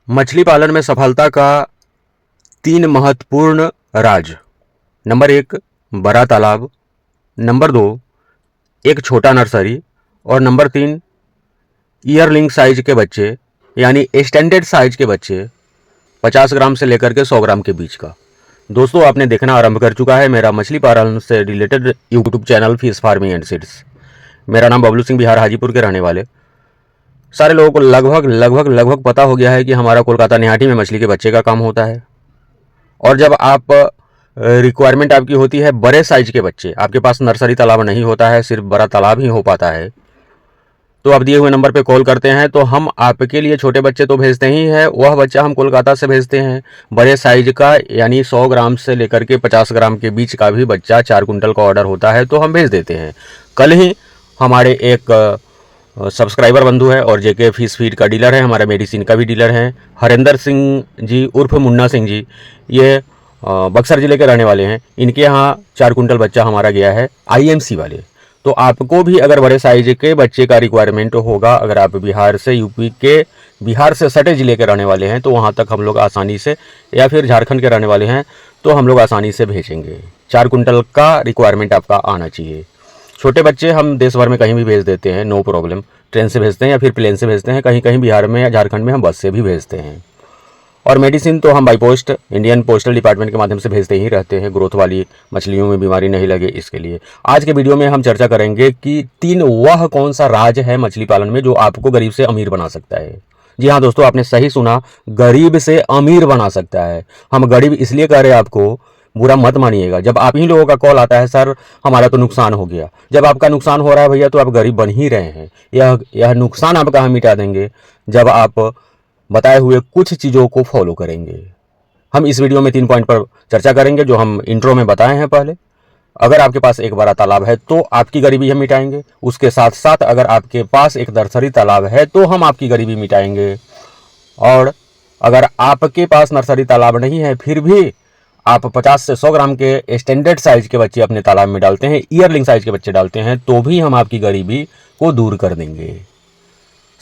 मछली पालन में सफलता का 3 महत्वपूर्ण राज। नंबर 1, बड़ा तालाब। नंबर 2, एक छोटा नर्सरी। और नंबर 3, ईयरलिंग साइज के बच्चे, यानी स्टैंडर्ड साइज के बच्चे 50 ग्राम से लेकर के 100 ग्राम के बीच का। दोस्तों, आपने देखना आरंभ कर चुका है मेरा मछली पालन से related YouTube channel fish farming and seeds. मेरा नाम बबलू सिंह, बिहार हाजीपुर के रहने वाले। सारे लोगों को लगभग पता हो गया है कि हमारा कोलकाता निहाटी में मछली के बच्चे का काम होता है। और जब आप रिक्वायरमेंट आपकी होती है बड़े साइज के बच्चे, आपके पास नर्सरी तालाब नहीं होता है, सिर्फ बड़ा तालाब ही हो पाता है, तो आप दिए हुए नंबर पे कॉल करते हैं तो हम आपके लिए छोटे बच्चे तो भेजते ही हैं, वह बच्चा हम कोलकाता से भेजते हैं बड़े साइज का, यानी 100 ग्राम से लेकर के 50 ग्राम के बीच का भी बच्चा 4 कुंटल का ऑर्डर होता है तो हम भेज देते हैं। कल ही हमारे एक सब्सक्राइबर बंधु है और जेके फिश फीड का डीलर है, हमारा मेडिसिन का भी डीलर है, हरिंदर सिंह जी उर्फ मुन्ना सिंह जी, ये बक्सर ज़िले के रहने वाले हैं। इनके यहाँ 4 कुंटल बच्चा हमारा गया है आईएमसी वाले। तो आपको भी अगर बड़े साइज के बच्चे का रिक्वायरमेंट होगा, अगर आप बिहार से बिहार से सटे ज़िले के रहने वाले हैं तो वहाँ तक हम लोग आसानी से, या फिर झारखंड के रहने वाले हैं तो हम लोग आसानी से भेजेंगे। 4 कुंटल का रिक्वायरमेंट आपका आना चाहिए। छोटे बच्चे हम देश भर में कहीं भी भेज देते हैं, नो प्रॉब्लम। ट्रेन से भेजते हैं या फिर प्लेन से भेजते हैं, कहीं कहीं बिहार में या झारखंड में हम बस से भी भेजते हैं। और मेडिसिन तो हम by post Indian postal department के माध्यम से भेजते ही रहते हैं, ग्रोथ वाली मछलियों में बीमारी नहीं लगे इसके लिए। आज के वीडियो में हम चर्चा करेंगे कि 3 वह कौन सा राज है मछली पालन में जो आपको गरीब से अमीर बना सकता है। जी हाँ दोस्तों, आपने सही सुना, गरीब से अमीर बना सकता है। हम गरीब इसलिए कह रहे हैं, आपको बुरा मत मानिएगा। जब आप ही लोगों का कॉल आता है, सर हमारा तो नुकसान हो गया, जब आपका नुकसान हो रहा है भैया तो आप गरीब बन ही रहे हैं। यह नुकसान आपका हम मिटा देंगे जब आप बताए हुए कुछ चीज़ों को फॉलो करेंगे। हम इस वीडियो में 3 पॉइंट पर चर्चा करेंगे जो हम इंट्रो में बताए हैं पहले। अगर आपके पास एक बड़ा तालाब है तो आपकी गरीबी हम मिटाएंगे, उसके साथ साथ अगर आपके पास एक नर्सरी तालाब है तो हम आपकी गरीबी मिटाएंगे। और अगर आपके पास नर्सरी तालाब नहीं है फिर भी आप 50 से 100 ग्राम के स्टैंडर्ड साइज के बच्चे अपने तालाब में डालते हैं, ईयरलिंग साइज के बच्चे डालते हैं, तो भी हम आपकी गरीबी को दूर कर देंगे।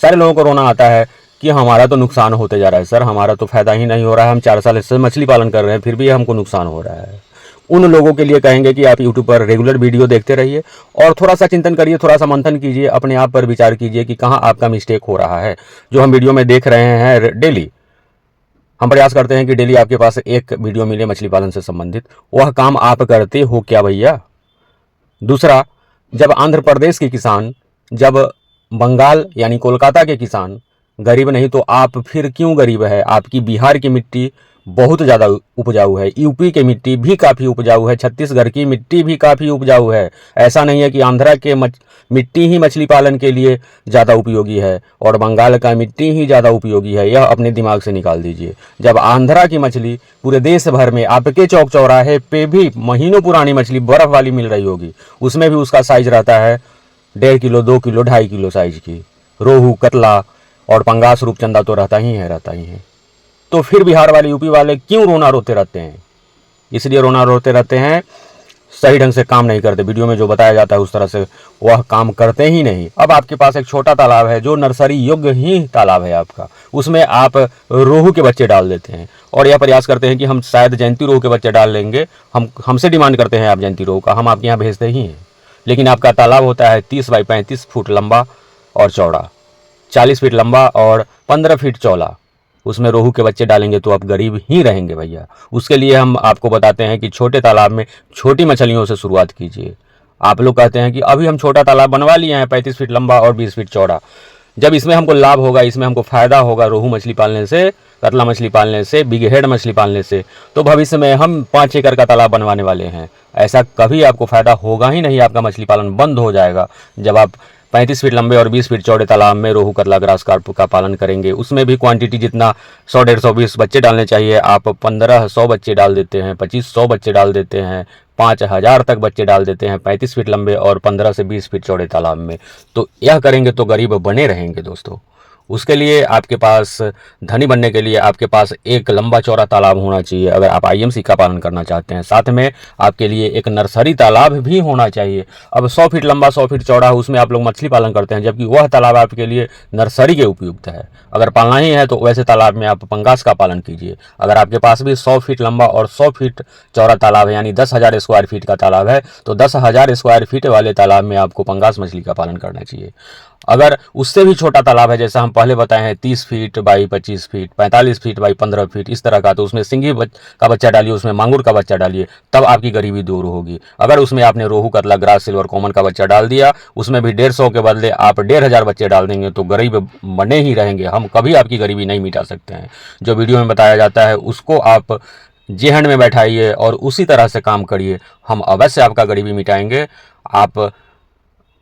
सारे लोगों को रोना आता है कि हमारा तो नुकसान होते जा रहा है, सर हमारा तो फायदा ही नहीं हो रहा है, हम 4 साल से मछली पालन कर रहे हैं फिर भी हमको नुकसान हो रहा है। उन लोगों के लिए कहेंगे कि आप यूट्यूब पर रेगुलर वीडियो देखते रहिए और थोड़ा सा चिंतन करिए, थोड़ा सा मंथन कीजिए, अपने आप पर विचार कीजिए कि कहाँ आपका मिस्टेक हो रहा है। जो हम वीडियो में देख रहे हैं डेली, हम प्रयास करते हैं कि डेली आपके पास एक वीडियो मिले मछली पालन से संबंधित। वह काम आप करते हो क्या भैया? दूसरा, जब आंध्र प्रदेश के किसान, जब बंगाल यानी कोलकाता के किसान गरीब नहीं तो आप फिर क्यों गरीब है? आपकी बिहार की मिट्टी बहुत ज़्यादा उपजाऊ है, यूपी की मिट्टी भी काफ़ी उपजाऊ है, छत्तीसगढ़ की मिट्टी भी काफ़ी उपजाऊ है। ऐसा नहीं है कि आंध्रा के मिट्टी ही मछली पालन के लिए ज़्यादा उपयोगी है और बंगाल का मिट्टी ही ज़्यादा उपयोगी है, यह अपने दिमाग से निकाल दीजिए। जब आंध्रा की मछली पूरे देश भर में आपके चौक चौराहे पे भी महीनों पुरानी मछली बर्फ़ वाली मिल रही होगी, उसमें भी उसका साइज रहता है 1.5 किलो, 2 किलो, 2.5 किलो साइज की। रोहू, कतला और पंगास, रूपचंदा तो रहता ही है। तो फिर बिहार वाले, यूपी वाले क्यों रोना रोते रहते हैं? इसलिए रोना रोते रहते हैं, सही ढंग से काम नहीं करते। वीडियो में जो बताया जाता है उस तरह से वह काम करते ही नहीं। अब आपके पास एक छोटा तालाब है जो नर्सरी योग्य ही तालाब है आपका, उसमें आप रोहू के बच्चे डाल देते हैं और यह प्रयास करते हैं कि हम शायद जयंती रोहू के बच्चे डाल लेंगे। हमसे डिमांड करते हैं आप जयंती रोहू का, हम आपके यहाँ भेजते ही हैं। लेकिन आपका तालाब होता है 30 बाई 35 फुट लंबा और चौड़ा, 40 फीट लंबा और 15 फीट चौड़ा। उसमें रोहू के बच्चे डालेंगे तो आप गरीब ही रहेंगे भैया। उसके लिए हम आपको बताते हैं कि छोटे तालाब में छोटी मछलियों से शुरुआत कीजिए। आप लोग कहते हैं कि अभी हम छोटा तालाब बनवा लिए हैं 35 फीट लंबा और 20 फीट चौड़ा, जब इसमें हमको लाभ होगा, इसमें हमको फ़ायदा होगा रोहू मछली पालने से, कतला मछली पालने से, बिग हेड मछली पालने से, तो भविष्य में हम 5 एकड़ का तालाब बनवाने वाले हैं। ऐसा कभी आपको फ़ायदा होगा ही नहीं, आपका मछली पालन बंद हो जाएगा जब आप 35 फीट लंबे और 20 फीट चौड़े तालाब में रोहू, कतला, ग्रास कार्प का पालन करेंगे। उसमें भी क्वांटिटी जितना 100-150 बच्चे डालने चाहिए, आप 1500 बच्चे डाल देते हैं, 2500 बच्चे डाल देते हैं, 5000 तक बच्चे डाल देते हैं 35 फीट लंबे और 15 से 20 फीट चौड़े तालाब में। तो यह करेंगे तो गरीब बने रहेंगे दोस्तों। उसके लिए आपके पास धनी बनने के लिए आपके पास एक लंबा चौड़ा तालाब होना चाहिए अगर आप आईएमसी का पालन करना चाहते हैं। साथ में आपके लिए एक नर्सरी तालाब भी होना चाहिए। अब 100 फीट लंबा 100 फीट चौड़ा है, उसमें आप लोग मछली पालन करते हैं, जबकि वह तालाब आपके लिए नर्सरी के उपयुक्त है। अगर पालना ही है तो वैसे तालाब में आप पंगास का पालन कीजिए। अगर आपके पास भी 100 फीट लंबा और 100 फीट चौड़ा तालाब है, यानी 10,000 स्क्वायर फीट का तालाब है, तो 10,000 स्क्वायर फीट वाले तालाब में आपको पंगास मछली का पालन करना चाहिए। अगर उससे भी छोटा तालाब है, जैसा हम पहले बताए हैं 30 feet by 25 feet, 45 feet by 15 feet इस तरह का, तो उसमें सिंगी का बच्चा डालिए, उसमें मांगुर का बच्चा डालिए, तब आपकी गरीबी दूर होगी। अगर उसमें आपने रोहू, कतला, ग्रास, सिल्वर, कॉमन का बच्चा डाल दिया, उसमें भी 150 के बदले आप 1,500 बच्चे डाल देंगे, तो गरीब बने ही रहेंगे। हम कभी आपकी गरीबी नहीं मिटा सकते हैं। जो वीडियो में बताया जाता है उसको आप जेहन में बैठाइए और उसी तरह से काम करिए, हम अवश्य आपका गरीबी मिटाएंगे। आप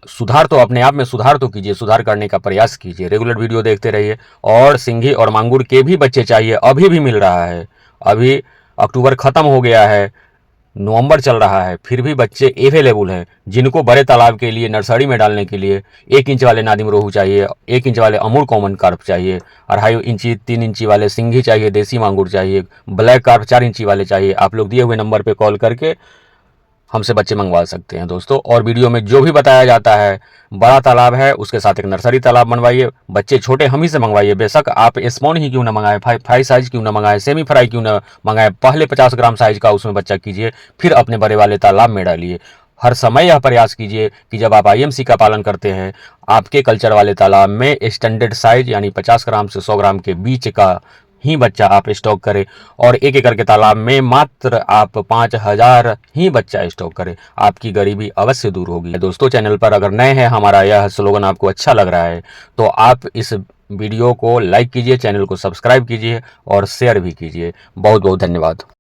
सुधार तो अपने आप में सुधार तो कीजिए, सुधार करने का प्रयास कीजिए, रेगुलर वीडियो देखते रहिए। और सिंघी और मांगुर के भी बच्चे चाहिए, अभी भी मिल रहा है। अभी अक्टूबर ख़त्म हो गया है, नवंबर चल रहा है, फिर भी बच्चे अवेलेबल हैं। जिनको बड़े तालाब के लिए नर्सरी में डालने के लिए 1 इंच वाले नादिम रोहू चाहिए, 1 इंच वाले अमूल कॉमन कार्प चाहिए, 2.5 इंची 3 इंची वाले सिंघी चाहिए, देसी मांगुर चाहिए, ब्लैक कार्प 4 इंची वाले चाहिए, आप लोग दिए हुए नंबर पर कॉल करके हमसे बच्चे मंगवा सकते हैं दोस्तों। और वीडियो में जो भी बताया जाता है, बड़ा तालाब है उसके साथ एक नर्सरी तालाब बनवाइए, बच्चे छोटे हम ही से मंगवाइए। बेशक आप स्मॉन ही क्यों ना मंगाएं, फ्राई साइज क्यों ना मंगाएं, सेमी फ्राई क्यों ना मंगाएं, पहले 50 ग्राम साइज का उसमें बच्चा कीजिए, फिर अपने बड़े वाले तालाब में डालिए। हर समय यह प्रयास कीजिए कि जब आप आईएमसी का पालन करते हैं, आपके कल्चर वाले तालाब में स्टैंडर्ड साइज यानी 50 ग्राम से 100 ग्राम के बीच का ही बच्चा आप स्टॉक करें, और 1 एकड़ के तालाब में मात्र आप 5,000 ही बच्चा स्टॉक करें। आपकी गरीबी अवश्य दूर होगी। दोस्तों, चैनल पर अगर नए हैं, हमारा यह स्लोगन आपको अच्छा लग रहा है तो आप इस वीडियो को लाइक कीजिए, चैनल को सब्सक्राइब कीजिए और शेयर भी कीजिए। बहुत बहुत धन्यवाद।